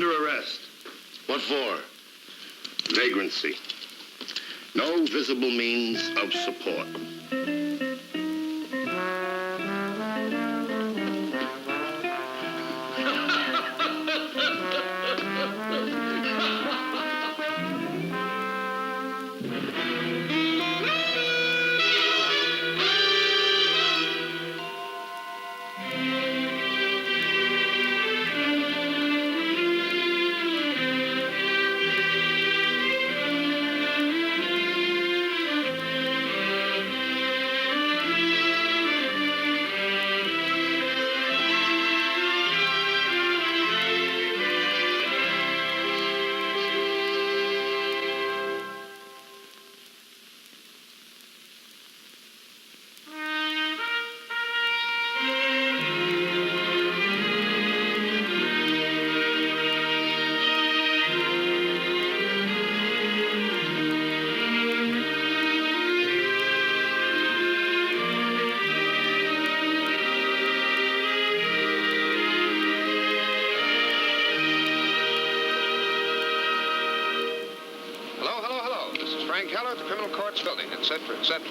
under arrest. What for? Vagrancy. No visible means of support.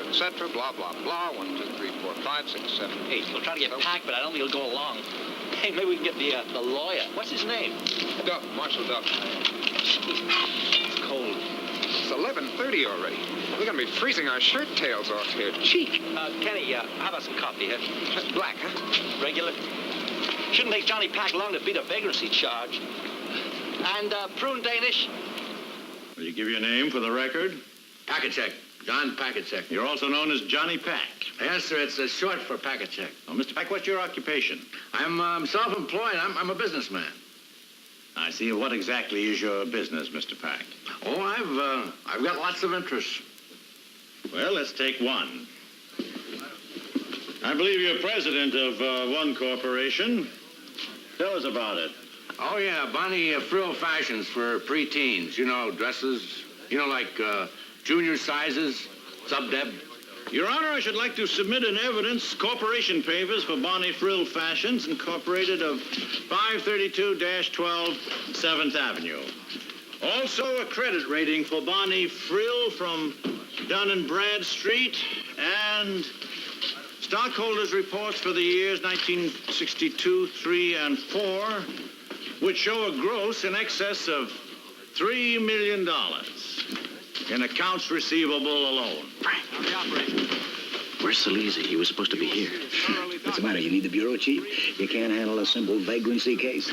etc., blah, blah, blah. 1, 2, 3, 4, 5, 6, 7, 8. We'll try to get Pack, but I don't think he'll go along. Hey, maybe we can get the lawyer. What's his name? Duff, Marshal Duff. It's cold. It's 11:30 already. We're going to be freezing our shirt tails off here. Cheek. Kenny, how about some coffee here? Black, huh? Regular. Shouldn't take Johnny Pack long to beat a vagrancy charge. And prune Danish. Will you give your name for the record? Packetcheck. John Packetcheck. You're also known as Johnny Pack. Yes, sir. It's short for Packetcheck. Oh, Mr. Pack, what's your occupation? I'm self-employed. I'm a businessman. I see. What exactly is your business, Mr. Pack? Oh, I've got lots of interests. Well, let's take one. I believe you're president of one corporation. Tell us about it. Oh, yeah. Bonnie Frill Fashions for preteens. You know, dresses. You know, like junior sizes, sub-deb. Your Honor, I should like to submit in evidence corporation papers for Bonnie Frill Fashions, Incorporated of 532-12 7th Avenue. Also a credit rating for Bonnie Frill from Dun & Brad Street, and stockholders' reports for the years 1962, 3, and 4, which show a gross in excess of $3 million. In accounts receivable alone. On the operation. Where's Salisi? He was supposed to be here. What's the matter? You need the bureau chief? You can't handle a simple vagrancy case?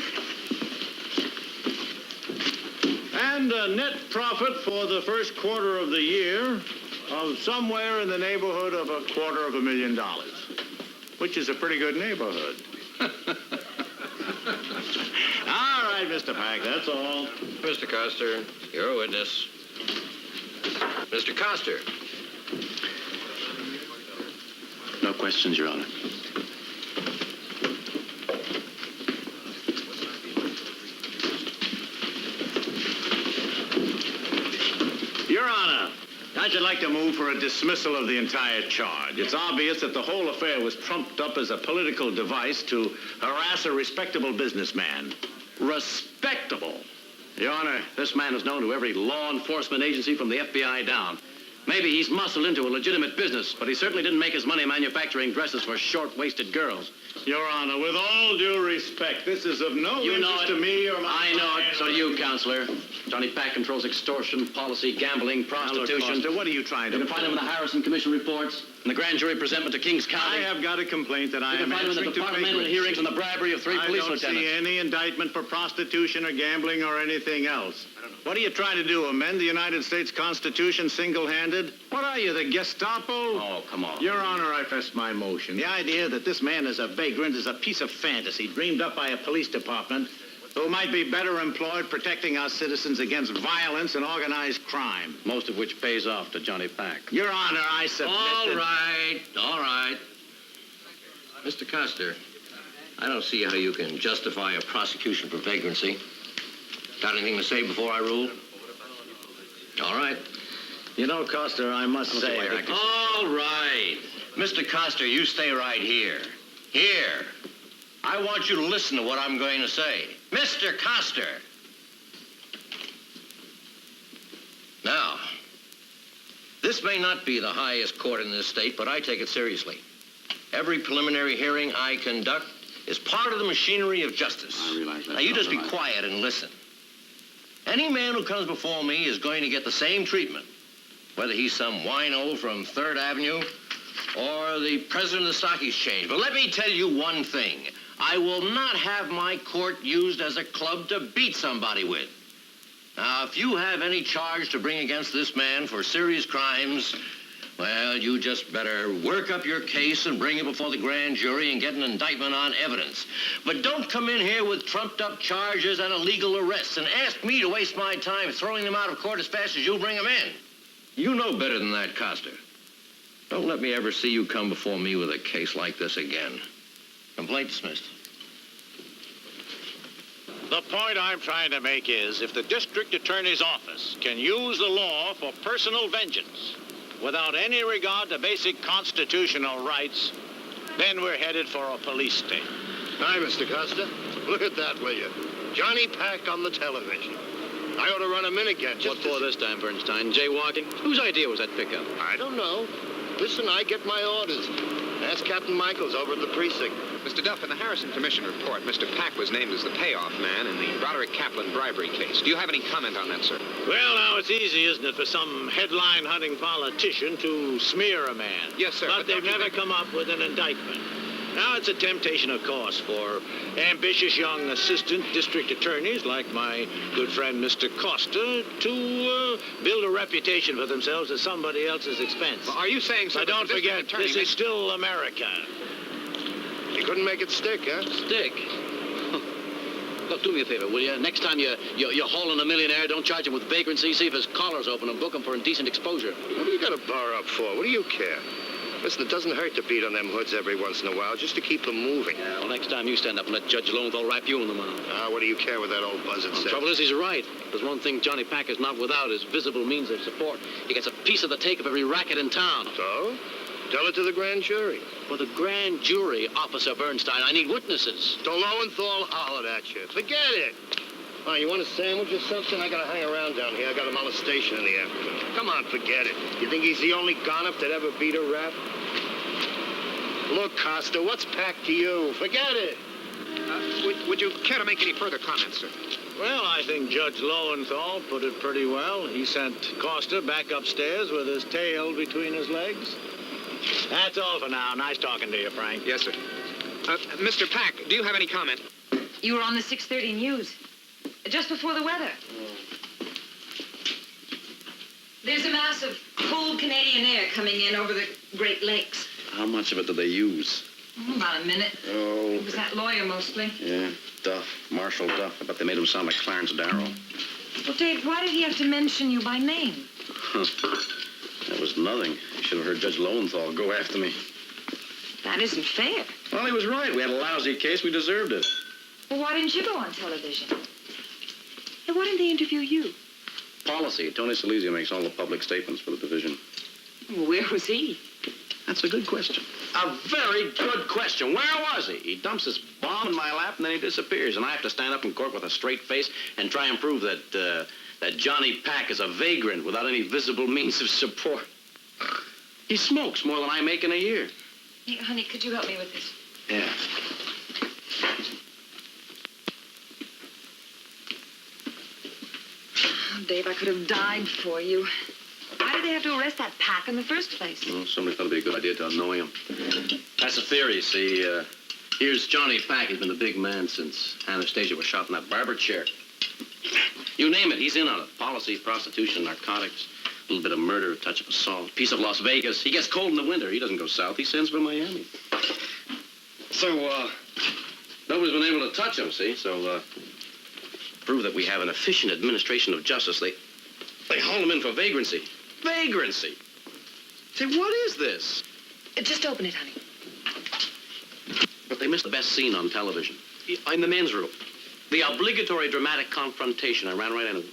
And a net profit for the first quarter of the year of somewhere in the neighborhood of $250,000, which is a pretty good neighborhood. All right, Mr. Pack, that's all. Mr. Koster, you're a witness. Mr. Koster. No questions, Your Honor. Your Honor, I should like to move for a dismissal of the entire charge. It's obvious that the whole affair was trumped up as a political device to harass a respectable businessman. Respectable? Your Honor, this man is known to every law enforcement agency from the FBI down. Maybe he's muscled into a legitimate business, but he certainly didn't make his money manufacturing dresses for short-waisted girls. Your Honor, with all due respect, this is of no interest to me or my... I know it. So do you, Counselor. Johnny Pack controls extortion, policy, gambling, prostitution. Now, look, Koster, what are you trying to... You can find him in the Harrison Commission reports, in the grand jury presentment to Kings County. I have got a complaint that I am answering to. You can find him in the departmental hearings on the bribery of 3 police lieutenants. I don't see any indictment for prostitution or gambling or anything else. What are you trying to do, amend the United States Constitution single-handed? What are you, the Gestapo? Oh, come on. Your Honor, I fess my motion. The idea that this man is a vagrant is a piece of fantasy dreamed up by a police department who might be better employed protecting our citizens against violence and organized crime. Most of which pays off to Johnny Pack. Your Honor, I submit All right. Mr. Koster, I don't see how you can justify a prosecution for vagrancy. Got anything to say before I rule? All right. You know, Koster, I must say... All right. Mr. Koster, you stay right here. Here. I want you to listen to what I'm going to say. Mr. Koster, This may not be the highest court in this state, but I take it seriously. Every preliminary hearing I conduct is part of the machinery of justice. I realize that. Now, you just be quiet and listen. Any man who comes before me is going to get the same treatment, whether he's some wino from 3rd Avenue or the president of the stock exchange. But let me tell you one thing. I will not have my court used as a club to beat somebody with. Now, if you have any charge to bring against this man for serious crimes, well, you just better work up your case and bring it before the grand jury and get an indictment on evidence. But don't come in here with trumped-up charges and illegal arrests and ask me to waste my time throwing them out of court as fast as you bring them in. You know better than that, Koster. Don't let me ever see you come before me with a case like this again. Complaint dismissed. The point I'm trying to make is if the district attorney's office can use the law for personal vengeance without any regard to basic constitutional rights, then we're headed for a police state. Hi, Mr. Koster. Look at that, will you? Johnny Pack on the television. I ought to run him in again. What for this time, Bernstein? Jaywalking? Whose idea was that pickup? I don't know. Listen, I get my orders. Ask Captain Michaels over at the precinct. Mr. Duff, in the Harrison Commission report, Mr. Pack was named as the payoff man in the Broderick Kaplan bribery case. Do you have any comment on that, sir? Well, now, it's easy, isn't it, for some headline-hunting politician to smear a man? Yes, sir. But they've never come up with an indictment. Now, it's a temptation, of course, for ambitious young assistant district attorneys like my good friend Mr. Koster to build a reputation for themselves at somebody else's expense. Well, are you saying, sir, But don't that the forget, district attorney this is still America. You couldn't make it stick, huh? Stick. Look, do me a favor, will you? Next time you're hauling a millionaire, don't charge him with vagrancy. See if his collar's open and book him for indecent exposure. What do you got to bar up for? What do you care? Listen, it doesn't hurt to beat on them hoods every once in a while, just to keep them moving. Yeah, well, next time you stand up and let Judge Lowenthal rap you in the mouth. Ah, what do you care what that old buzzard The says? trouble is, he's right. There's one thing Johnny Pack is not without, is visible means of support. He gets a piece of the take of every racket in town. So? Tell it to the grand jury. For the grand jury, Officer Bernstein, I need witnesses. So Lowenthal hollered at you. Forget it. Oh, you want a sandwich or something? I gotta hang around down here. I got a molestation in the afternoon. Come on, forget it. You think he's the only gonop that ever beat a rap? Look, Costa, what's packed to you? Forget it. Would you care to make any further comments, sir? Well, I think Judge Lowenthal put it pretty well. He sent Koster back upstairs with his tail between his legs. That's all for now. Nice talking to you, Frank. Yes, sir. Mr. Pack, do you have any comment? You were on the 6:30 news, just before the weather. There's a mass of cold Canadian air coming in over the Great Lakes. How much of it do they use? About a minute. Oh, It was that lawyer mostly. yeah, Duff, Marshall Duff. I bet they made him sound like Clarence Darrow. Well, Dave, why did he have to mention you by name? That was nothing. You should have heard Judge Lowenthal go after me. That isn't fair. Well, he was right. We had a lousy case. We deserved it. Well, why didn't you go on television? Hey, why didn't they interview you? Policy. Tony Silesia makes all the public statements for the division. Well, where was he? That's a good question. A very good question. Where was he? He dumps his bomb in my lap and then he disappears. And I have to stand up in court with a straight face and try and prove that Johnny Pack is a vagrant without any visible means of support. He smokes more than I make in a year. Hey, honey, could you help me with this? Yeah. Oh, Dave, I could have died for you. Why did they have to arrest that Pack in the first place? Well, somebody thought it'd be a good idea to annoy him. That's the theory, see. Here's Johnny Pack. He's been the big man since Anastasia was shot in that barber chair. You name it, he's in on it. Policy, prostitution, narcotics, a little bit of murder, a touch of assault, piece of Las Vegas. He gets cold in the winter. He doesn't go south. He sends for Miami. So, nobody's been able to touch him, see? So, prove that we have an efficient administration of justice. They haul him in for vagrancy. Vagrancy? Say, what is this? Just open it, honey. But they missed the best scene on television. In the men's room. The obligatory dramatic confrontation. I ran right into it.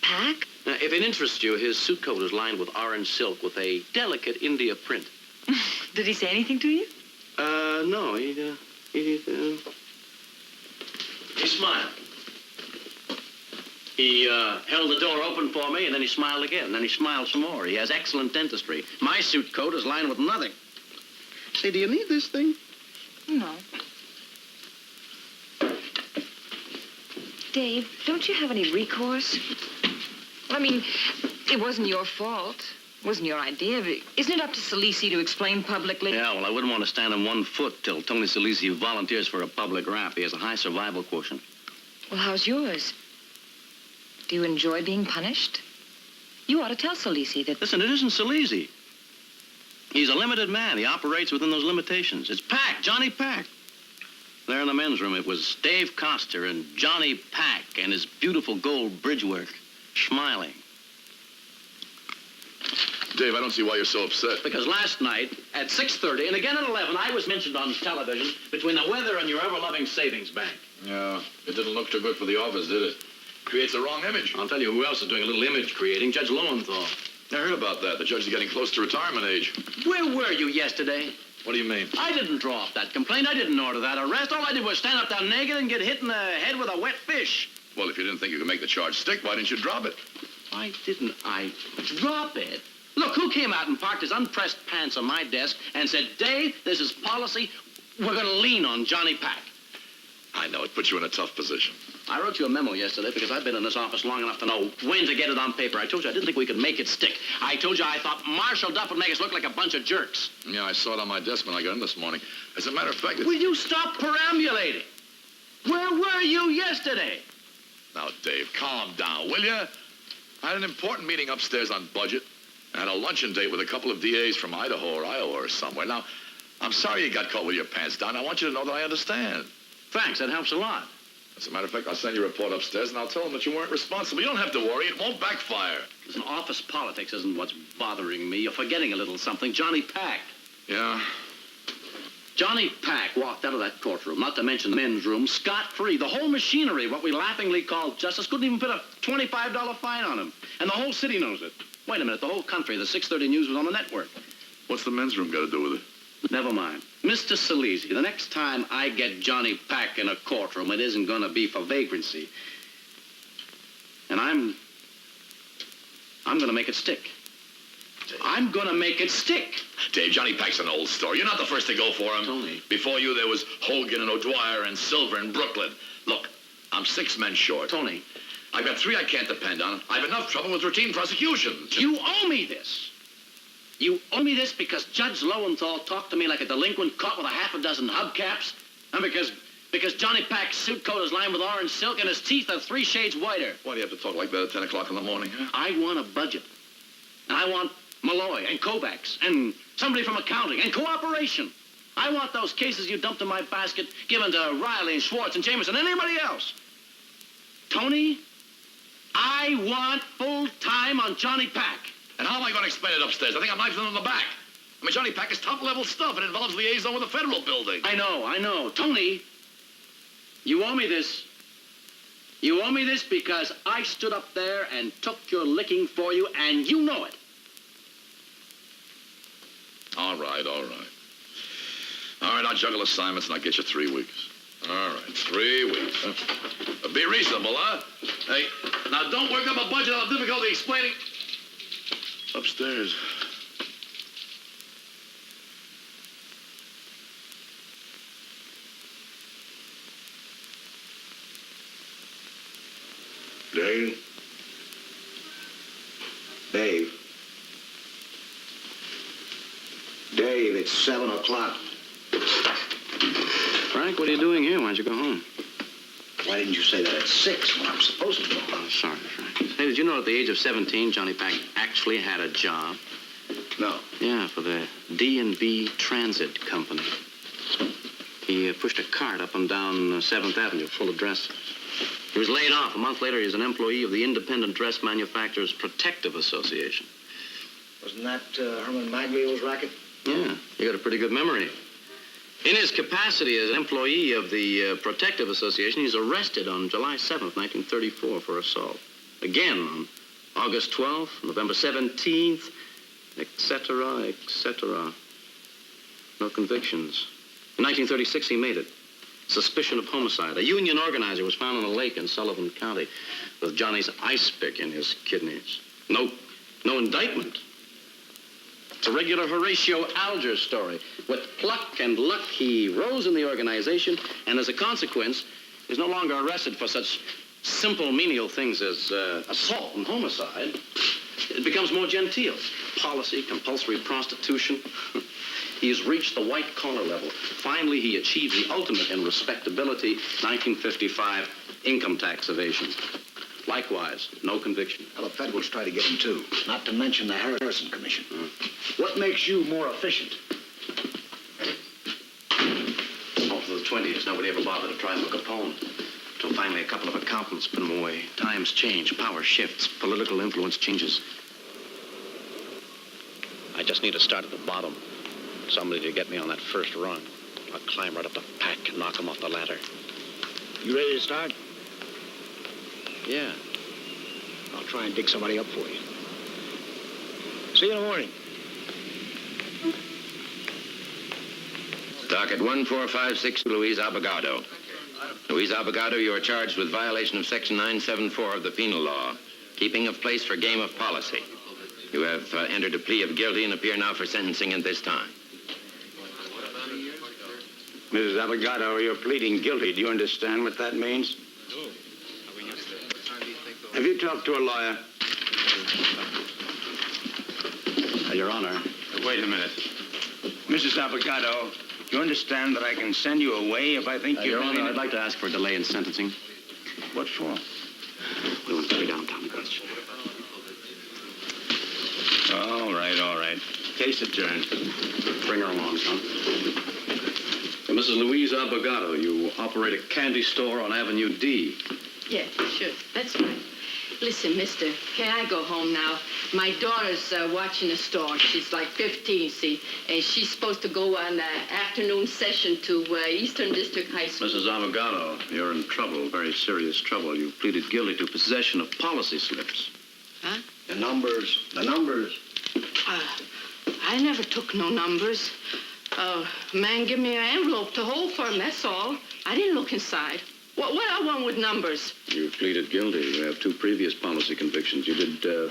Pack? Now, if it interests you, his suit coat is lined with orange silk with a delicate India print. Did he say anything to you? No, he smiled. He held the door open for me, and then he smiled again, and then he smiled some more. He has excellent dentistry. My suit coat is lined with nothing. Say, do you need this thing? No. Dave, don't you have any recourse? I mean, it wasn't your fault. It wasn't your idea. But isn't it up to Salisi to explain publicly? Yeah, well, I wouldn't want to stand on 1 foot till Tony Salisi volunteers for a public rap. He has a high survival quotient. Well, how's yours? Do you enjoy being punished? You ought to tell Salisi that... Listen, it isn't Salisi. He's a limited man. He operates within those limitations. It's Pack, Johnny Pack. There in the men's room, it was Dave Koster and Johnny Pack and his beautiful gold bridge work, smiling. Dave, I don't see why you're so upset. Because last night at 6:30 and again at 11, I was mentioned on television between the weather and your ever-loving savings bank. Yeah, it didn't look too good for the office, did it? Creates a wrong image. I'll tell you who else is doing a little image creating, Judge Lowenthal. I heard about that. The judge is getting close to retirement age. Where were you yesterday? What do you mean? I didn't draw up that complaint. I didn't order that arrest. All I did was stand up there naked and get hit in the head with a wet fish. Well, if you didn't think you could make the charge stick, why didn't you drop it? Why didn't I drop it? Look, who came out and parked his unpressed pants on my desk and said, Dave, this is policy. We're going to lean on Johnny Pack. I know. It puts you in a tough position. I wrote you a memo yesterday because I've been in this office long enough to know when to get it on paper. I told you I didn't think we could make it stick. I told you I thought Marshall Duff would make us look like a bunch of jerks. Yeah, I saw it on my desk when I got in this morning. As a matter of fact, Will you stop perambulating? Where were you yesterday? Now, Dave, calm down, will you? I had an important meeting upstairs on budget. I had a luncheon date with a couple of DAs from Idaho or Iowa or somewhere. Now, I'm sorry you got caught with your pants down. I want you to know that I understand. Thanks, that helps a lot. As a matter of fact, I'll send your report upstairs, and I'll tell them that you weren't responsible. You don't have to worry. It won't backfire. Listen, office politics isn't what's bothering me. You're forgetting a little something. Johnny Pack. Yeah? Johnny Pack walked out of that courtroom, not to mention the men's room, scot-free. The whole machinery, what we laughingly call justice, couldn't even put a $25 fine on him. And the whole city knows it. Wait a minute, the whole country, the 6:30 News was on the network. What's the men's room got to do with it? Never mind. Mr. Salisi, the next time I get Johnny Pack in a courtroom, it isn't going to be for vagrancy. And I'm going to make it stick. Dave. I'm going to make it stick. Dave, Johnny Pack's an old story. You're not the first to go for him. Tony. Before you, there was Hogan and O'Dwyer and Silver and Brooklyn. Look, I'm 6 men short. Tony. I've got 3 I can't depend on. I've enough trouble with routine prosecutions. You owe me this. You owe me this because Judge Lowenthal talked to me like a delinquent caught with a half a dozen hubcaps, and because Johnny Pack's suit coat is lined with orange silk and his teeth are 3 shades whiter. Why do you have to talk like that at 10 o'clock in the morning, huh? I want a budget. And I want Malloy and Kovacs and somebody from accounting and cooperation. I want those cases you dumped in my basket given to Riley and Schwartz and Jameson and anybody else. Tony, I want full time on Johnny Pack. And how am I going to explain it upstairs? I think I'm knifing them in the back. I mean, Johnny Pack is top-level stuff. It involves liaison with the federal building. I know. Tony, you owe me this. You owe me this because I stood up there and took your licking for you, and you know it. All right. All right, I'll juggle assignments and I'll get you 3 weeks. All right, 3 weeks. Huh? Be reasonable, huh? Hey, now don't work up a budget out of difficulty explaining. Upstairs. Dave? Dave? Dave, it's 7 o'clock. Frank, what are you doing here? Why don't you go home? Why didn't you say that at 6 when I'm supposed to go? Oh, sorry, Frank. Hey, did you know at the age of 17, Johnny Pack actually had a job? No. Yeah, for the D&B Transit Company. He pushed a cart up and down 7th Avenue full of dresses. He was laid off. A month later, he was an employee of the Independent Dress Manufacturers Protective Association. Wasn't that Herman Maglio's racket? Yeah, you got a pretty good memory. In his capacity as an employee of the Protective Association, he's arrested on July 7th, 1934 for assault. Again on August 12th, November 17th, etc. No convictions. In 1936, he made it. Suspicion of homicide. A union organizer was found in a lake in Sullivan County with Johnny's ice pick in his kidneys. No indictment. It's a regular Horatio Alger story. With pluck and luck, he rose in the organization, and as a consequence, is no longer arrested for such simple, menial things as assault and homicide. It becomes more genteel. Policy, compulsory prostitution. He has reached the white-collar level. Finally, he achieves the ultimate in respectability, 1955 income tax evasion. Likewise, no conviction. Well, the federals try to get him, too. Not to mention the Harrison Commission. What makes you more efficient? Oh, for the 20s, nobody ever bothered to try and look Capone. Until finally a couple of accountants put him away. Times change, power shifts, political influence changes. I just need to start at the bottom. Somebody to get me on that first rung. I'll climb right up the pack and knock him off the ladder. You ready to start? Yeah. I'll try and dig somebody up for you. See you in the morning. Docket 1456, Luis Abogado. Luis Abogado, you are charged with violation of Section 974 of the Penal Law, keeping of place for game of policy. You have entered a plea of guilty and appear now for sentencing at this time. Mrs. Abogado, you're pleading guilty. Do you understand what that means? Have you talked to a lawyer? Your Honor. Wait a minute. Mrs. Abogado, you understand that I can send you away if I think you're... Your Honor, I'd like to ask for a delay in sentencing. What for? We want to be downtown. All right. Case adjourned. Bring her along, son. Mrs. Louise Abogado, you operate a candy store on Avenue D. Yeah, sure. That's right. Listen, mister, can I go home now? My daughter's watching the store. She's like 15, see? And she's supposed to go on afternoon session to Eastern District High School. Mrs. Abogado, you're in trouble, very serious trouble. You pleaded guilty to possession of policy slips. Huh? The numbers. I never took no numbers. Man give me an envelope to hold for him, that's all. I didn't look inside. What I want with numbers? You pleaded guilty. You have 2 previous policy convictions. You did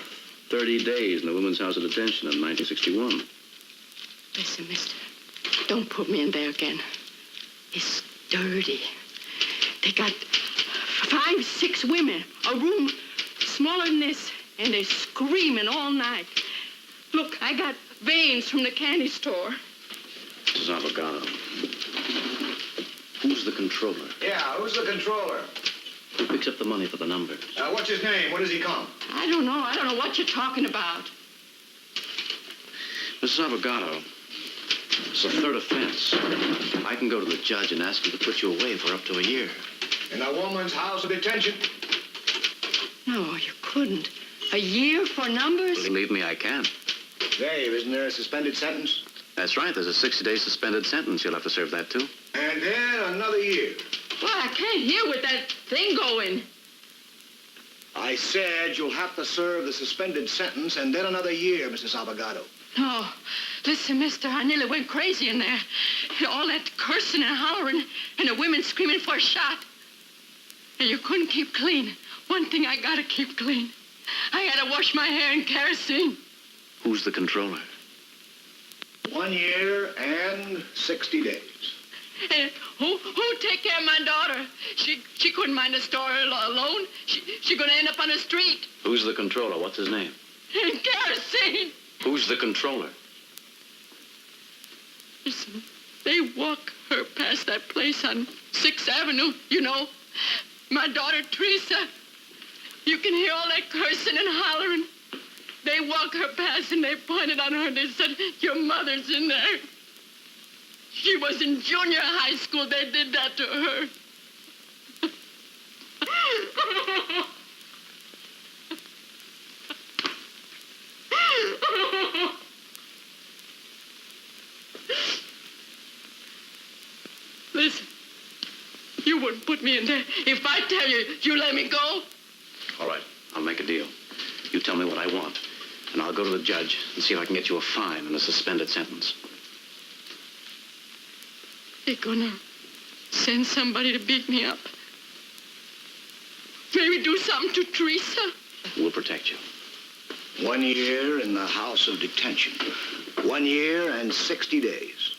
30 days in the Women's House of Detention in 1961. Listen, mister, don't put me in there again. It's dirty. They got 5, 6 women, a room smaller than this, and they're screaming all night. Look, I got veins from the candy store. Mrs. Abogado, who's the controller? Yeah, who's the controller? Who picks up the money for the numbers? What's his name? When does he come? I don't know what you're talking about. Mrs. Abogado, it's the 3rd offense. I can go to the judge and ask him to put you away for up to a year. In a woman's house of detention? No, you couldn't. A year for numbers? Believe me, I can. Dave, isn't there a suspended sentence? That's right. There's a 60-day suspended sentence. You'll have to serve that, too. And then another year. Well, I can't hear with that thing going. I said you'll have to serve the suspended sentence and then another year, Mrs. Abogado. No. Listen, mister, I nearly went crazy in there. All that cursing and hollering and the women screaming for a shot. And you couldn't keep clean. One thing I gotta keep clean. I gotta wash my hair in kerosene. Who's the controller? 1 year and 60 days. And who take care of my daughter? She couldn't mind the store alone. She gonna end up on the street. Who's the controller? What's his name? In kerosene. Who's the controller? Listen, they walk her past that place on 6th Avenue, you know. My daughter, Teresa. You can hear all that cursing and hollering. They walk her past and they pointed on her and they said, your mother's in there. She was in junior high school. They did that to her. Listen, you wouldn't put me in there. If I tell you, you let me go? All right, I'll make a deal. You tell me what I want, and I'll go to the judge and see if I can get you a fine and a suspended sentence. They're gonna send somebody to beat me up. Maybe do something to Teresa. We'll protect you. 1 year in the house of detention. 1 year and 60 days.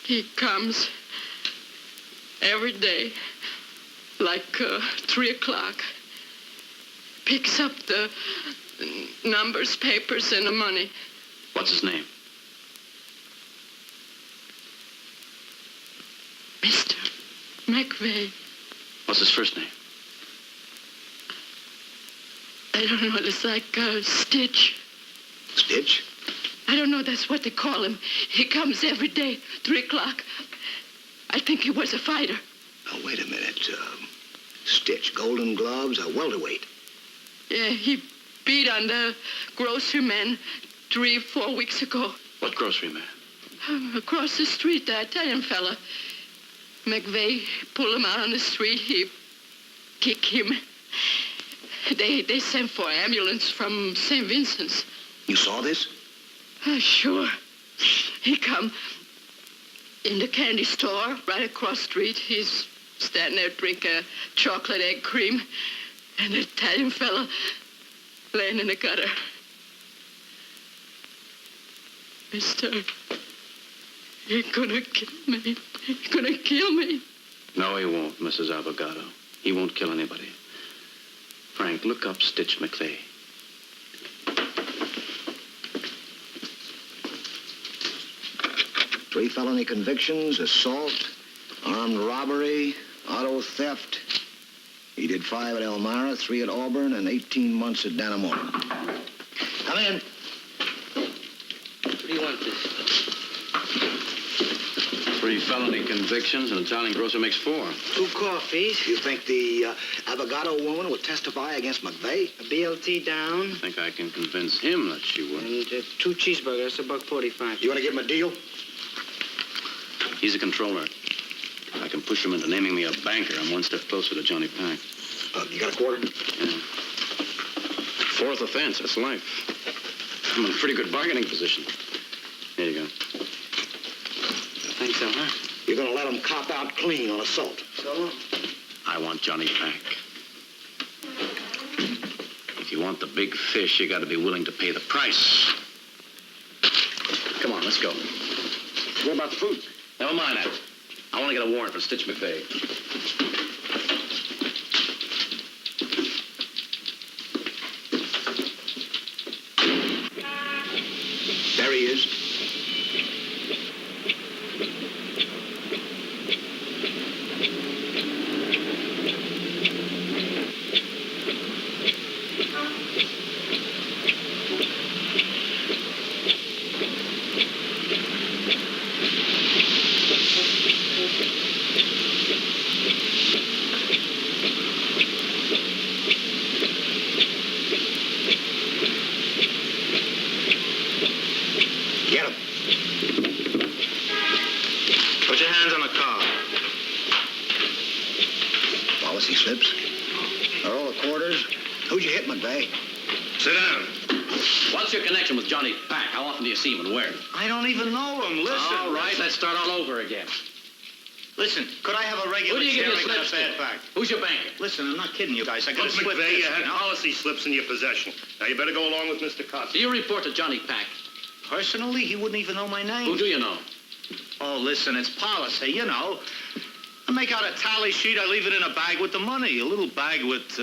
He comes every day, like 3 o'clock. Picks up the numbers, papers, and the money. What's his name? Mr. McVeigh. What's his first name? I don't know. It's like Stitch. Stitch? I don't know. That's what they call him. He comes every day, 3 o'clock. I think he was a fighter. Now, wait a minute. Stitch, Golden Gloves, a welterweight. Yeah, he beat on the grocery man 3 or 4 weeks ago. What grocery man? Across the street, the Italian fella. McVeigh pulled him out on the street. He kicked him. They sent for an ambulance from St. Vincent's. You saw this? Sure. He come in the candy store right across the street. He's standing there drinking chocolate egg cream. And the Italian fella laying in the gutter. Mister, he's gonna kill me. He's gonna kill me. No, he won't, Mrs. Abogado. He won't kill anybody. Frank, look up Stitch McVeigh. Three felony convictions, assault, armed robbery, auto theft. He did 5 at Elmira, 3 at Auburn, and 18 months at Dannemora. Come in. What do you want this? 3 felony convictions, an Italian grocer makes 4. 2 coffees. You think the Abogado woman will testify against McVeigh? A BLT down. I think I can convince him that she will. And 2 cheeseburgers, $1.45. You want to give him a deal? He's a controller. I can push him into naming me a banker. I'm 1 step closer to Johnny Pack. You got a quarter? Yeah. 4th offense, that's life. I'm in a pretty good bargaining position. Here you go. Thanks, huh? You're going to let him cop out clean on assault. So? I want Johnny Pack. If you want the big fish, you got to be willing to pay the price. Come on, let's go. What about the food? Never mind that. I want to get a warrant for Stitch McVeigh. There he is. Get him. Put your hands on the car. Policy slips. Are all the quarters? Who'd you hit, McVeigh? Sit down. What's your connection with Johnny Pack? How often do you see him and where? I don't even know him. Listen. All right, let's start all over again. Listen, could I have a regular Who do you give your sharing slips that to? bad back? Who's your banker? Listen, I'm not kidding you guys. I got a Look, slip McVeigh, you disc, had know? policy slips in your possession. Now, you better go along with Mr. Koster. Do you report to Johnny Pack? Personally, he wouldn't even know my name. Who do you know? Oh, listen, it's policy, you know. I make out a tally sheet, I leave it in a bag with the money. A little bag with,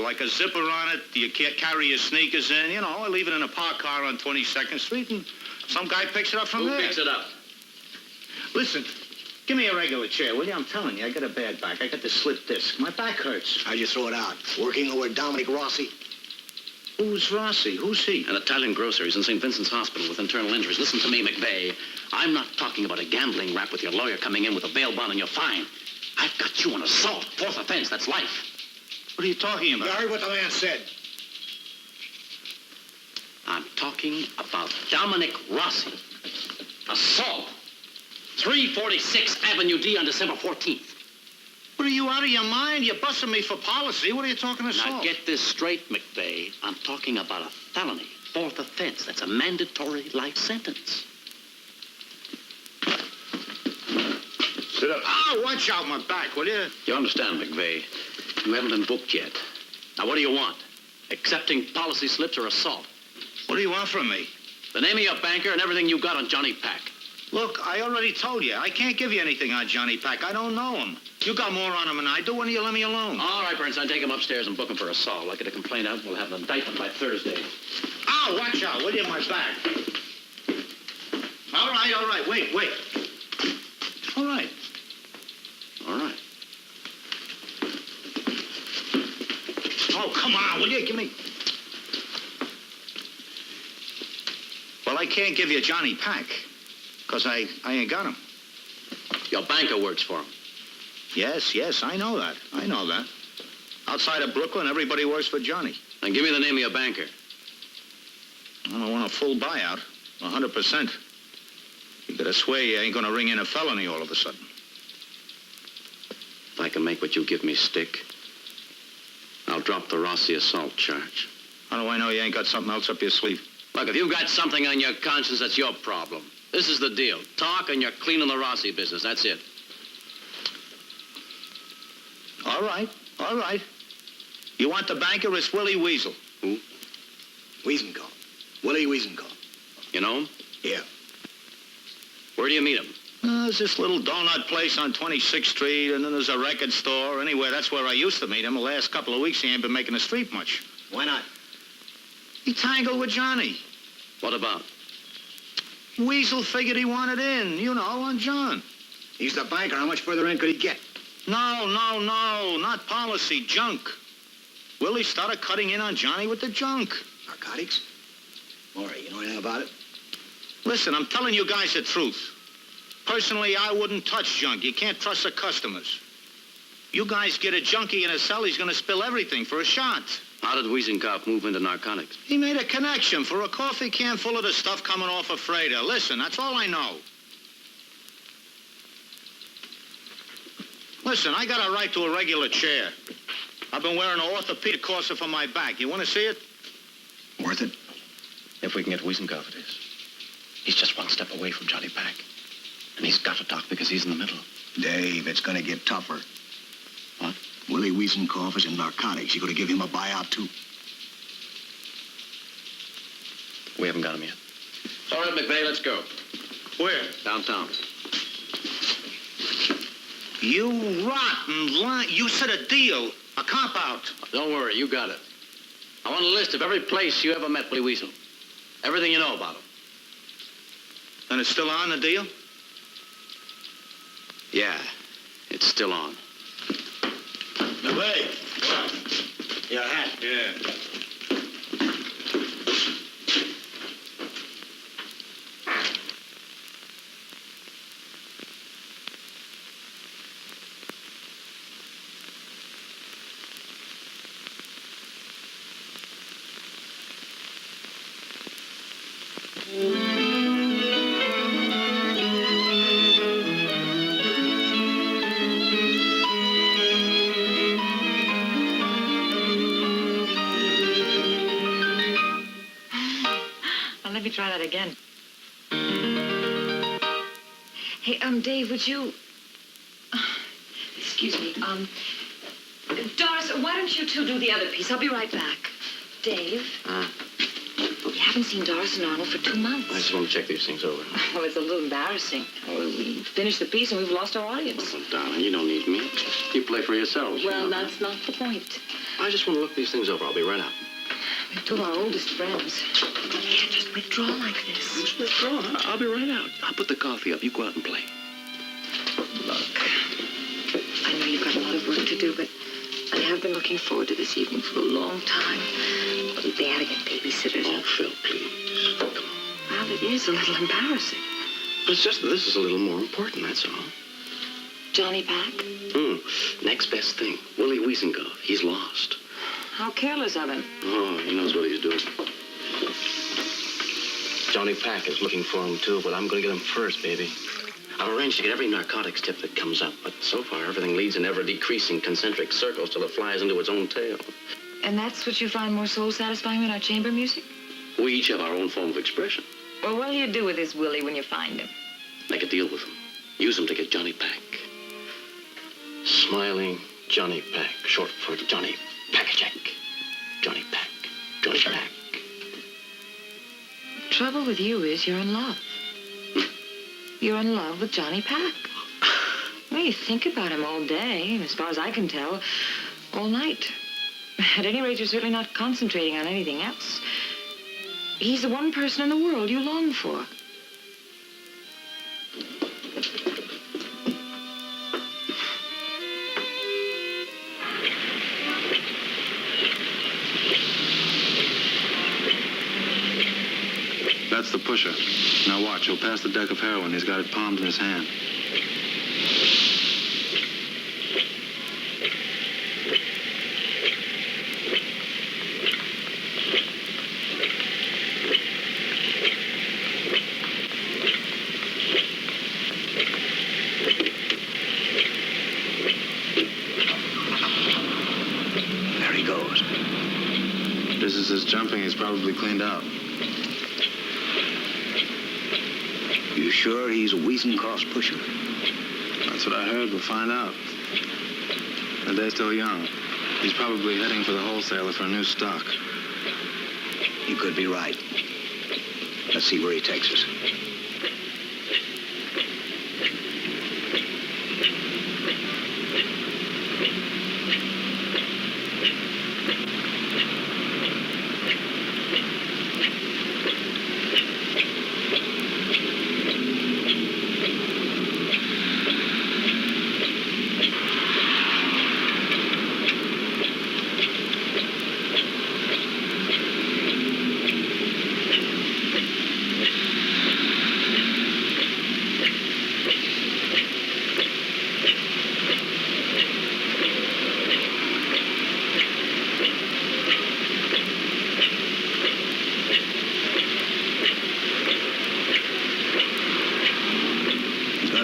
like a zipper on it. You can't carry your sneakers in, you know. I leave it in a parked car on 22nd Street, and some guy picks it up from there. Who picks it up? Listen, give me a regular chair, will you? I'm telling you, I got a bad back. I got this slip disc. My back hurts. How'd you throw it out? Working over at Dominic Rossi? Who's Rossi? Who's he? An Italian grocer. He's in St. Vincent's Hospital with internal injuries. Listen to me, McVeigh. I'm not talking about a gambling rap with your lawyer coming in with a bail bond and you're fine. I've got you on assault. 4th offense. That's life. What are you talking about? You heard what the man said. I'm talking about Dominic Rossi. Assault. 346 Avenue D on December 14th. What are you, out of your mind? You're busting me for policy. What are you talking Now assault? get this straight, McVeigh. I'm talking about a felony. fourth offense. That's a mandatory life sentence. Sit up. Oh, watch out my back, will you? You understand, McVeigh? You haven't been booked yet. Now, what do you want? Accepting policy slips or assault? What do you want from me? The name of your banker and everything you got on Johnny Pack. Look, I already told you. I can't give you anything on Johnny Pack. I don't know him. You got more on him than I do. Why don't you let me alone? All right, Bernstein, take him upstairs and book him for assault. I'll get a complaint out and we'll have an indictment by Thursday. Oh, watch out, will you, my back? All right. Wait. All right. All right. Oh, come on, will you? Give me... Well, I can't give you Johnny Pack, because I ain't got him. Your banker works for him. Yes, I know that. Outside of Brooklyn, everybody works for Johnny. Then give me the name of your banker. I don't want a full buyout, 100%. You gotta swear you ain't gonna ring in a felony all of a sudden. If I can make what you give me stick, I'll drop the Rossi assault charge. How do I know you ain't got something else up your sleeve? Look, if you've got something on your conscience, that's your problem. This is the deal. Talk and you're cleaning the Rossi business. That's it. All right. You want the banker? It's Willie Weasel. Who? Wiesenkoff. Willie Wiesenkoff. You know him? Yeah. Where do you meet him? There's this little donut place on 26th Street, and then there's a record store. Anyway, that's where I used to meet him. The last couple of weeks, he ain't been making the street much. Why not? He tangled with Johnny. What about? Weasel figured he wanted in, on John. He's the banker. How much further in could he get? No, not policy, junk. Willie started cutting in on Johnny with the junk. Narcotics? Maury, you know anything about it? Listen, I'm telling you guys the truth. Personally, I wouldn't touch junk. You can't trust the customers. You guys get a junkie in a cell, he's going to spill everything for a shot. How did Wiesenkoff move into narcotics? He made a connection for a coffee can full of the stuff coming off a freighter. Listen, that's all I know. Listen, I got a right to a regular chair. I've been wearing an orthopedic corset for my back. You want to see it? Worth it? If we can get Wiesenkoff, it is. He's just one step away from Johnny Pack. And he's got to talk because he's in the middle. Dave, it's going to get tougher. What? Willie Wiesenkoff is in narcotics. You going to give him a buyout, too? We haven't got him yet. All right, McVeigh, let's go. Where? Downtown. You rotten lie. You said a deal. A cop-out. Don't worry, you got it. I want a list of every place you ever met Willie Weasel. Everything you know about him. And it's still on, the deal? Yeah, it's still on. Hey, your hat. Yeah. Let me try that again. Hey, Dave, would you... excuse me, Doris, why don't you two do the other piece? I'll be right back. Dave? We haven't seen Doris and Arnold for 2 months. I just want to check these things over. Well, it's a little embarrassing. We finished the piece and we've lost our audience. Oh, darling, you don't need me. You play for yourselves. Well, that's not the point. I just want to look these things over. I'll be right out. We're two of our oldest friends. You can't just withdraw like this. Just withdraw. I'll be right out. I'll put the coffee up. You go out and play. Look, I know you've got a lot of work to do, but I have been looking forward to this evening for a long time. It wouldn't be able to get babysitters. Oh, Phil, please. Come on. Well, it is a little embarrassing. It's just that this is a little more important, that's all. Johnny Pack? Next best thing. Willie Wiesenkoff. He's lost. How careless of him. Oh, he knows what he's doing. Johnny Pack is looking for him, too, but I'm going to get him first, baby. I've arranged to get every narcotics tip that comes up, but so far everything leads in ever-decreasing concentric circles till it flies into its own tail. And that's what you find more soul-satisfying than our chamber music? We each have our own form of expression. Well, what'll you do with this Willie when you find him? Make a deal with him. Use him to get Johnny Pack. Smiling Johnny Pack, short for Johnny Pack-a-Check. Johnny Pack. Johnny Pack. The trouble with you is you're in love. You're in love with Johnny Pack. Well, you think about him all day, and as far as I can tell, all night. At any rate, you're certainly not concentrating on anything else. He's the one person in the world you long for. That's the pusher. Now watch, he'll pass the deck of heroin. He's got it palmed in his hand. There he goes. This is his jumping. He's probably cleaned out. You sure he's a Wiesenkost pusher? That's what I heard. We'll find out. And they're still young. He's probably heading for the wholesaler for a new stock. You could be right. Let's see where he takes us.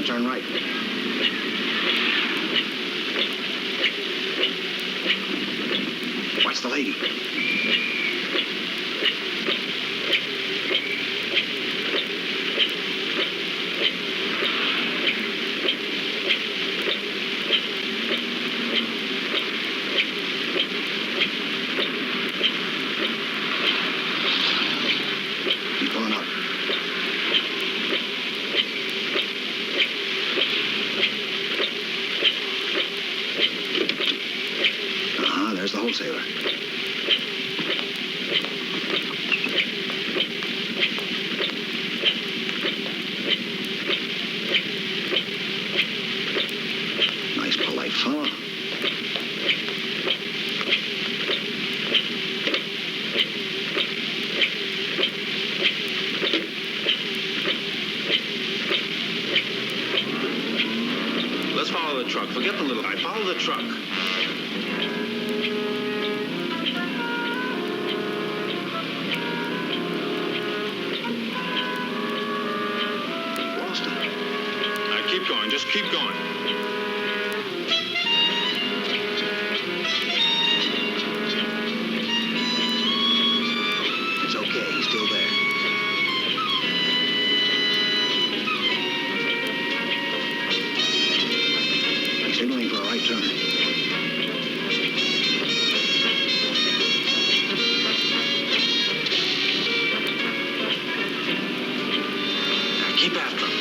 Turn right. Watch the lady. He's pulling up. There's the wholesaler. Nice, polite fellow. Let's follow the truck. Forget the little guy. Follow the truck. Keep going, just keep going. It's okay, he's still there. He's signaling for a right turn. Keep after him.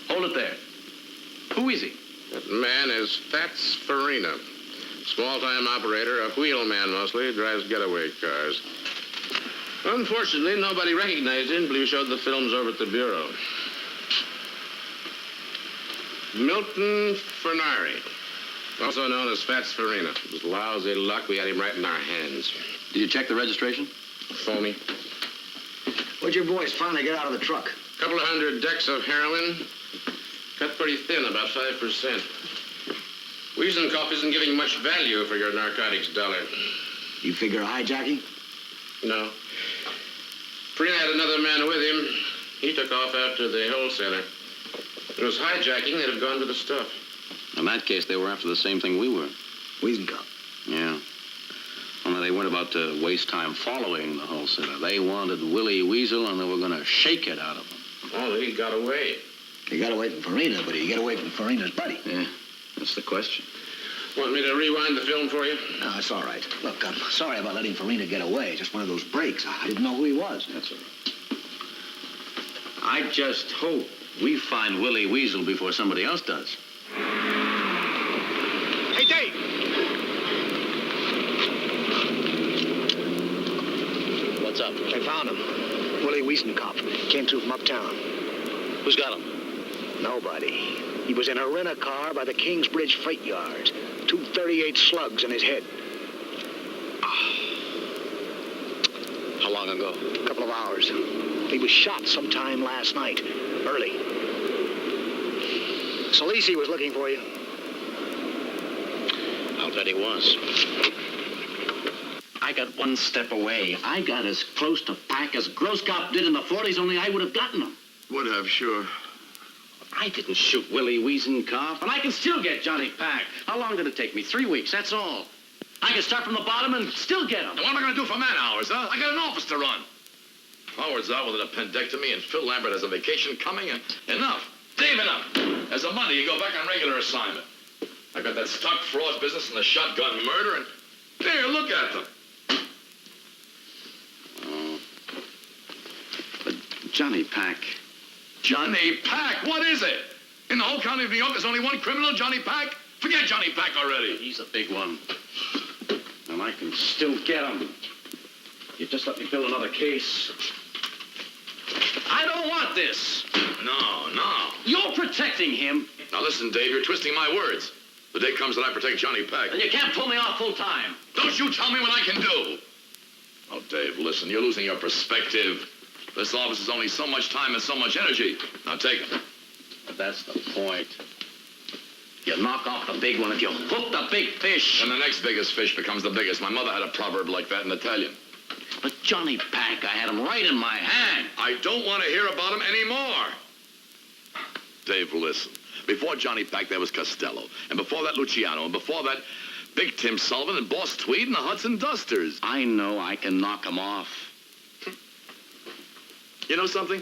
Hold it there. Who is he? That man is Fats Farina. Small-time operator, a wheelman mostly, drives getaway cars. Unfortunately, nobody recognized him until you showed the films over at the Bureau. Milton Fernari. Also known as Fats Farina. It was lousy luck we had him right in our hands. Did you check the registration? Phony. What'd your boys finally get out of the truck? Couple of hundred decks of heroin. Cut pretty thin, about 5%. Wiesenkopf isn't giving much value for your narcotics dollar. You figure hijacking? No. Farina had another man with him. He took off after the wholesaler. If it was hijacking, they'd have gone to the stuff. In that case, they were after the same thing we were. Wiesenkopf. Yeah. Only they weren't about to waste time following the wholesaler. They wanted Willie Weasel, and they were going to shake it out of him. Oh, he got away. He got away from Farina, but he got away from Farina's buddy. Yeah, that's the question. Want me to rewind the film for you? No, it's all right. Look, I'm sorry about letting Farina get away. Just one of those breaks. I didn't know who he was. That's all right. I just hope we find Willie Weasel before somebody else does. Hey, Dave! What's up? They found him. Willie Wiesenkopf. Came through from uptown. Who's got him? Nobody. He was in a rent-a-car by the Kingsbridge Freight Yards. 238 slugs in his head. How long ago? A couple of hours. He was shot sometime last night. Early. Salisi was looking for you. I'll bet he was. I got one step away. I got as close to Pack as Grosskopf did in the 40s, only I would have gotten him. Would have, sure. I didn't shoot Willie Wiesenkopf, and I can still get Johnny Pack. How long did it take me? 3 weeks, that's all. I can start from the bottom and still get him. And what am I going to do for man hours, huh? I got an office to run. Howard's out with an appendectomy, and Phil Lambert has a vacation coming, and enough. Dave, enough. As a Monday, you go back on regular assignment. I got that stock fraud business and the shotgun murder, and there, look at them. Oh. But Johnny Pack... Johnny Pack, what is it? In the whole county of New York, there's only one criminal, Johnny Pack? Forget Johnny Pack already. He's a big one. And I can still get him. You just let me build another case. I don't want this. No. You're protecting him. Now listen, Dave, you're twisting my words. The day comes that I protect Johnny Pack. And you can't pull me off full time. Don't you tell me what I can do. Oh, Dave, listen, you're losing your perspective. This office is only so much time and so much energy. Now take it. But that's the point. You knock off the big one if you hook the big fish. And the next biggest fish becomes the biggest. My mother had a proverb like that in Italian. But Johnny Pack, I had him right in my hand. I don't want to hear about him anymore. Dave, listen. Before Johnny Pack, there was Costello. And before that, Luciano. And before that, Big Tim Sullivan and Boss Tweed and the Hudson Dusters. I know I can knock him off. You know something?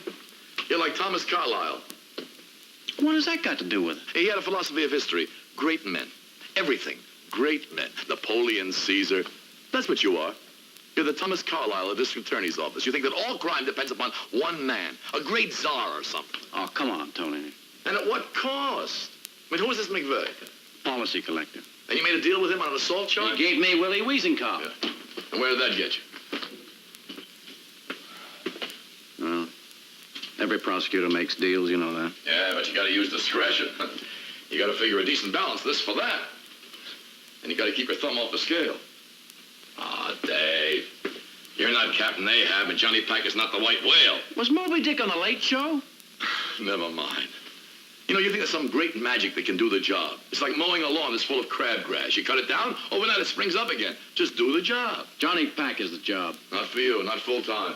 You're like Thomas Carlyle. What has that got to do with it? He had a philosophy of history. Great men. Everything. Great men. Napoleon, Caesar. That's what you are. You're the Thomas Carlyle of the district attorney's office. You think that all crime depends upon one man. A great czar or something. Oh, come on, Tony. And at what cost? I mean, who is this McVeigh? Policy collector. And you made a deal with him on an assault charge? He gave me Willie Wiesenkopf. Yeah. And where did that get you? Well, every prosecutor makes deals, you know that. Yeah, but you got to use discretion. You got to figure a decent balance, this for that. And you got to keep your thumb off the scale. Ah, Dave. You're not Captain Ahab, and Johnny Pack is not the white whale. Was Moby Dick on the Late Show? Never mind. You know, you think there's some great magic that can do the job. It's like mowing a lawn that's full of crabgrass. You cut it down, overnight it springs up again. Just do the job. Johnny Pack is the job. Not for you, not full time.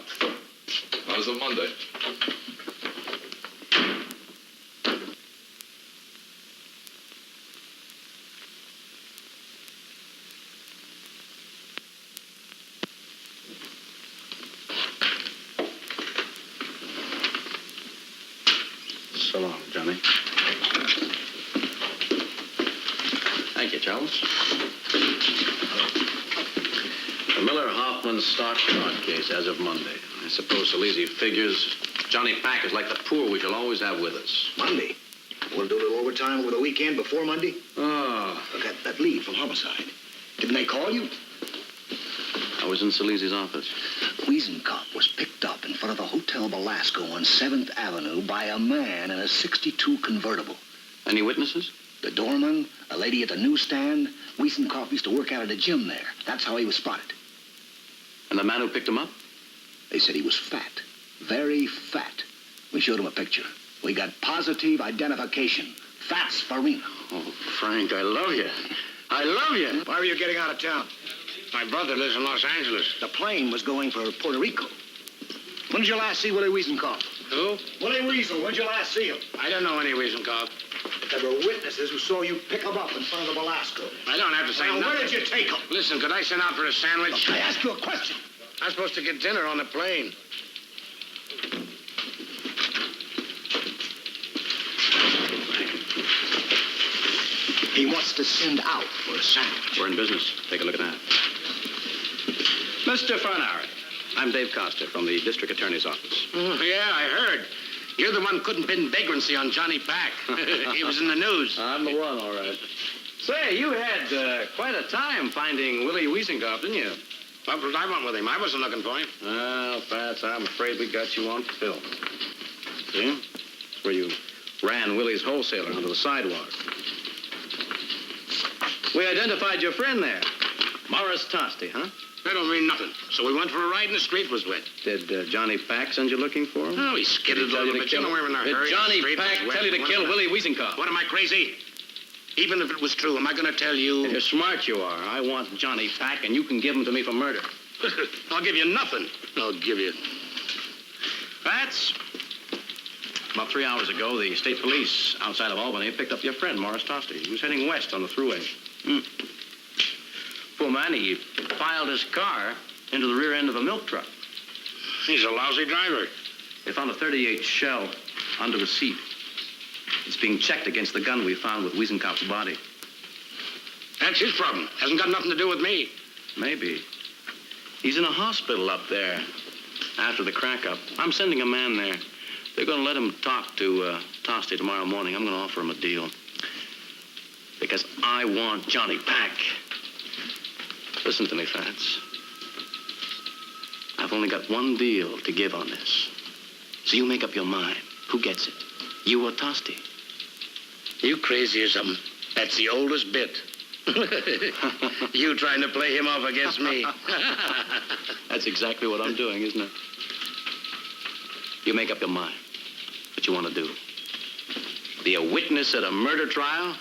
Not as of Monday. So long, Johnny. Thank you, Charles. The Miller-Hoffman stock fraud case as of Monday. I suppose Salisi figures Johnny Pack is like the poor we shall always have with us. Monday? We'll do a little overtime over the weekend before Monday? Oh. Look, that lead from homicide. Didn't they call you? I was in Salisi's office. Wiesenkopf was picked up in front of the Hotel Belasco on 7th Avenue by a man in a '62 convertible. Any witnesses? The doorman, a lady at the newsstand, Wiesenkoff used to work out at a gym there. That's how he was spotted. And the man who picked him up? They said he was fat. Very fat. We showed him a picture. We got positive identification. Fat's Farina. Oh, Frank, I love you. I love you. Why were you getting out of town? My brother lives in Los Angeles. The plane was going for Puerto Rico. When did you last see Willie Wiesenkoff? Who? Willie Weasel. When did you last see him? I don't know any Wiesenkoff. There were witnesses who saw you pick him up in front of the Velasco. I don't have to say Well, nothing. where did you take him? Listen, could I send out for a sandwich? Look, I asked you a question. I'm supposed to get dinner on the plane. He wants to send out for a sandwich. We're in business. Take a look at that. Mr. Farnhar, I'm Dave Koster from the District Attorney's Office. Yeah, I heard. You're the one who couldn't pin vagrancy on Johnny Pack. He was in the news. I'm the one, all right. Say, you had quite a time finding Willie Wiesenkoff, didn't you? What was I want with him? I wasn't looking for him. Well, Fats, I'm afraid we got you on film. See? It's where you ran Willie's wholesaler onto the sidewalk. We identified your friend there. Morris Tosti, huh? That don't mean nothing. So we went for a ride and the street was wet. Did Johnny Pack send you looking for him? Oh, he skidded a little bit. You know, we were in a hurry. Did Johnny The street Pack was tell you wet. to kill Willie Wiesenkoff? What, am I crazy? Even if it was true, am I going to tell you? If you're smart, you are. I want Johnny Pack, and you can give him to me for murder. I'll give you nothing. I'll give you... Fats, about 3 hours ago, the state police outside of Albany picked up your friend, Morris Tosti. He was heading west on the thruway. Poor man, he filed his car into the rear end of a milk truck. He's a lousy driver. They found a .38 shell under the seat. It's being checked against the gun we found with Wiesenkoff's body. That's his problem. Hasn't got nothing to do with me. Maybe. He's in a hospital up there after the crack-up. I'm sending a man there. They're going to let him talk to Tosti tomorrow morning. I'm going to offer him a deal. Because I want Johnny Pack. Listen to me, Fats. I've only got one deal to give on this. So you make up your mind. Who gets it? You or Tosti? You crazy or something? That's the oldest bit. You trying to play him off against me. That's exactly what I'm doing, isn't it? You make up your mind. What you want to do. Be a witness at a murder trial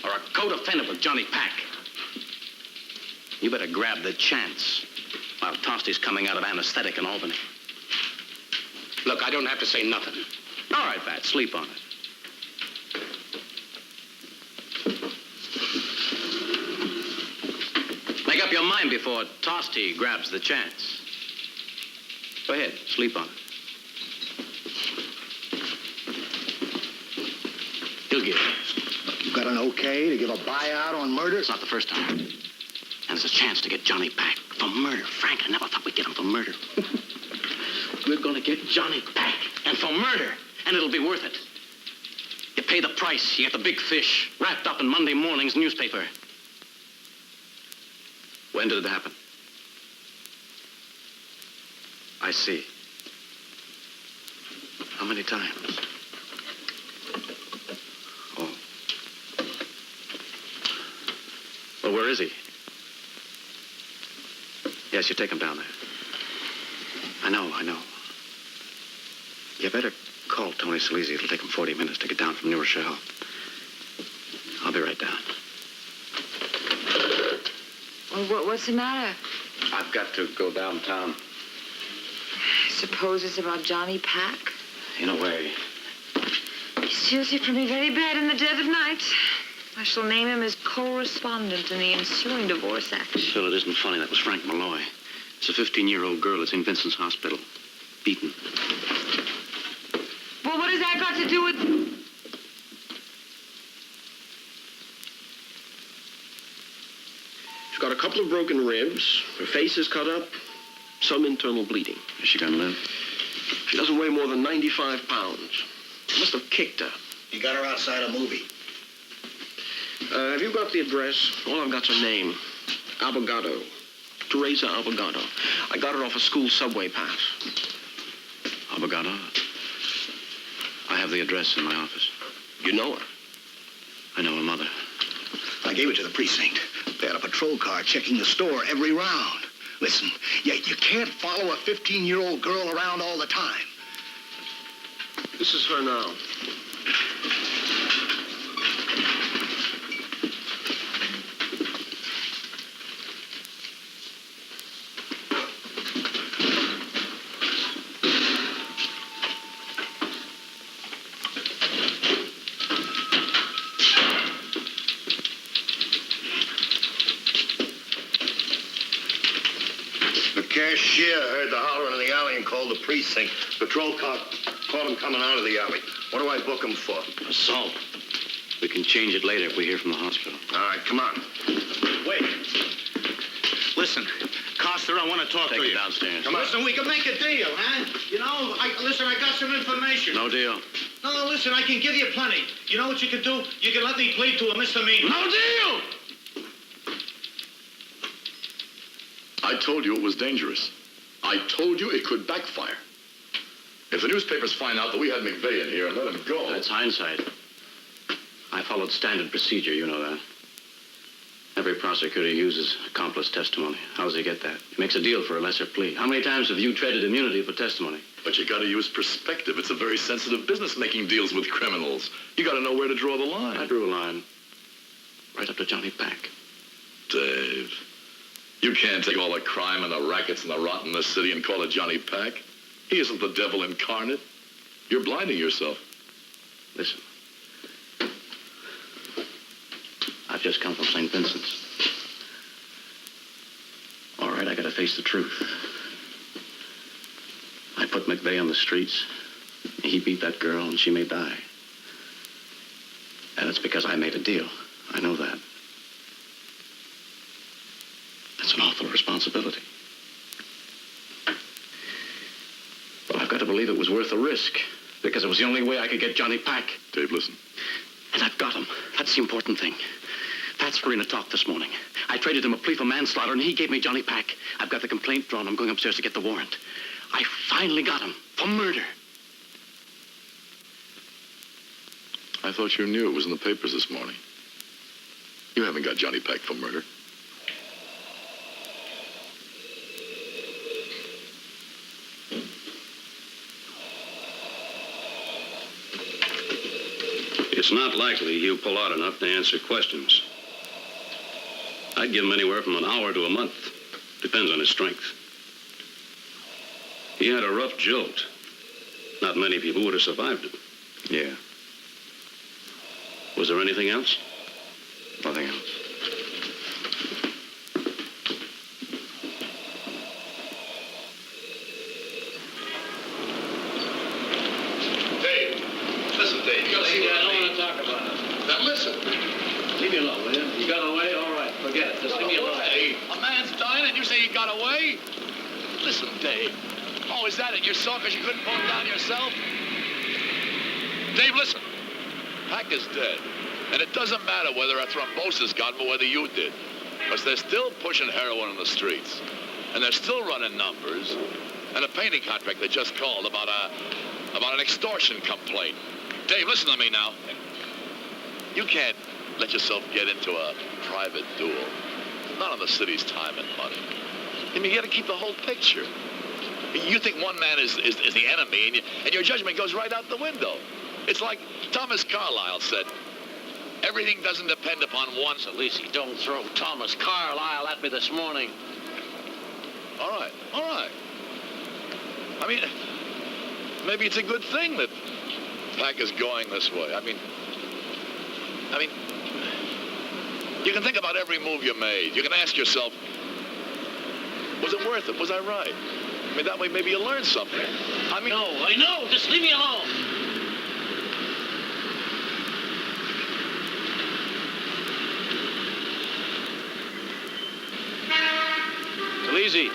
or a co-defendant with Johnny Pack. You better grab the chance while Tosti's coming out of anesthetic in Albany. Look, I don't have to say nothing. All right, Pat, sleep on it. Make up your mind before Tosti grabs the chance. Go ahead, sleep on it. He'll get it. You got an okay to give a buyout on murder? It's not the first time. And it's a chance to get Johnny Pack for murder. Frank, I never thought we'd get him for murder. We're going to get Johnny Pack, and for murder, and it'll be worth it. You pay the price, you get the big fish, wrapped up in Monday morning's newspaper. When did it happen? I see. How many times? Oh. Well, where is he? Yes, you take him down there. I know. You better call Tony Salisi. It'll take him 40 minutes to get down from New Rochelle. I'll be right down. Well, what's the matter? I've got to go downtown. I suppose it's about Johnny Pack. In a way. He steals you from me very bad in the dead of night. I shall name him as co-respondent in the ensuing divorce action. Phil, it isn't funny. That was Frank Malloy. It's a 15-year-old girl that's in Vincent's hospital. Beaten. Well, what has that got to do with... She's got a couple of broken ribs. Her face is cut up. Some internal bleeding. Is she gonna live? She doesn't weigh more than 95 pounds. Must have kicked her. You got her outside a movie. Have you got the address? All I've got's her name. Abogado. Teresa Abogado. I got her off a school subway pass. Abogado? I have the address in my office. You know her? I know her mother. I gave it to the precinct. They had a patrol car checking the store every round. Listen, you can't follow a 15-year-old girl around all the time. This is her now. The cashier heard the hollering in the alley and called the precinct. Patrol car caught him coming out of the alley. What do I book him for? Assault. We can change it later if we hear from the hospital. All right, come on. Wait. Listen, Koster, I want to talk Take to it you. downstairs. Come on. Listen, we can make a deal, huh? You know, I got some information. No deal. No, listen, I can give you plenty. You know what you can do? You can let me plead to a misdemeanor. No deal! I told you it was dangerous. I told you it could backfire. If the newspapers find out that we had McVeigh in here and let him go... That's hindsight. I followed standard procedure, you know that. Every prosecutor uses accomplice testimony. How does he get that? He makes a deal for a lesser plea. How many times have you traded immunity for testimony? But you gotta use perspective. It's a very sensitive business making deals with criminals. You gotta know where to draw the line. I drew a line. Right up to Johnny Pack. Dave, you can't take all the crime and the rackets and the rot in this city and call it Johnny Pack. He isn't the devil incarnate. You're blinding yourself. Listen. I've just come from St. Vincent's. All right, I gotta face the truth. I put McVeigh on the streets. He beat that girl and she may die. And it's because I made a deal. I know that. That's an awful responsibility. But I've got to believe it was worth the risk, because it was the only way I could get Johnny Pack. Dave, listen. And I've got him. That's the important thing. That's Farina talked this morning. I traded him a plea for manslaughter, and he gave me Johnny Pack. I've got the complaint drawn. I'm going upstairs to get the warrant. I finally got him for murder. I thought you knew it was in the papers this morning. You haven't got Johnny Pack for murder. It's not likely he'll pull out enough to answer questions. I'd give him anywhere from an hour to a month. Depends on his strength. He had a rough jolt. Not many people would have survived it. Yeah. Was there anything else? Nothing else. Dave, listen, Dave. You gotta see what I don't want to talk about it. Now listen. Leave me alone, will you? You got away? All right. Forget it. Just leave me alone. Away? A man's dying and you say he got away? Listen, Dave. Oh, is that it? You're sore because you couldn't pull him down yourself? Dave, listen. Pack is dead. And it doesn't matter whether a thrombosis got him or whether you did. Because they're still pushing heroin in the streets. And they're still running numbers. And a painting contractor just called about an extortion complaint. Dave, listen to me now. You can't let yourself get into a private duel. Not on the city's time and money. I mean, you got to keep the whole picture. You think one man is the enemy, and your judgment goes right out the window. It's like Thomas Carlyle said, everything doesn't depend upon one. At least don't throw Thomas Carlyle at me this morning. All right, all right. I mean, maybe it's a good thing that Pack is going this way. I mean, you can think about every move you made. You can ask yourself, was it worth it? Was I right? I mean, that way maybe you learn something. I know. Just leave me alone. Talese.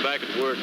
Back at work.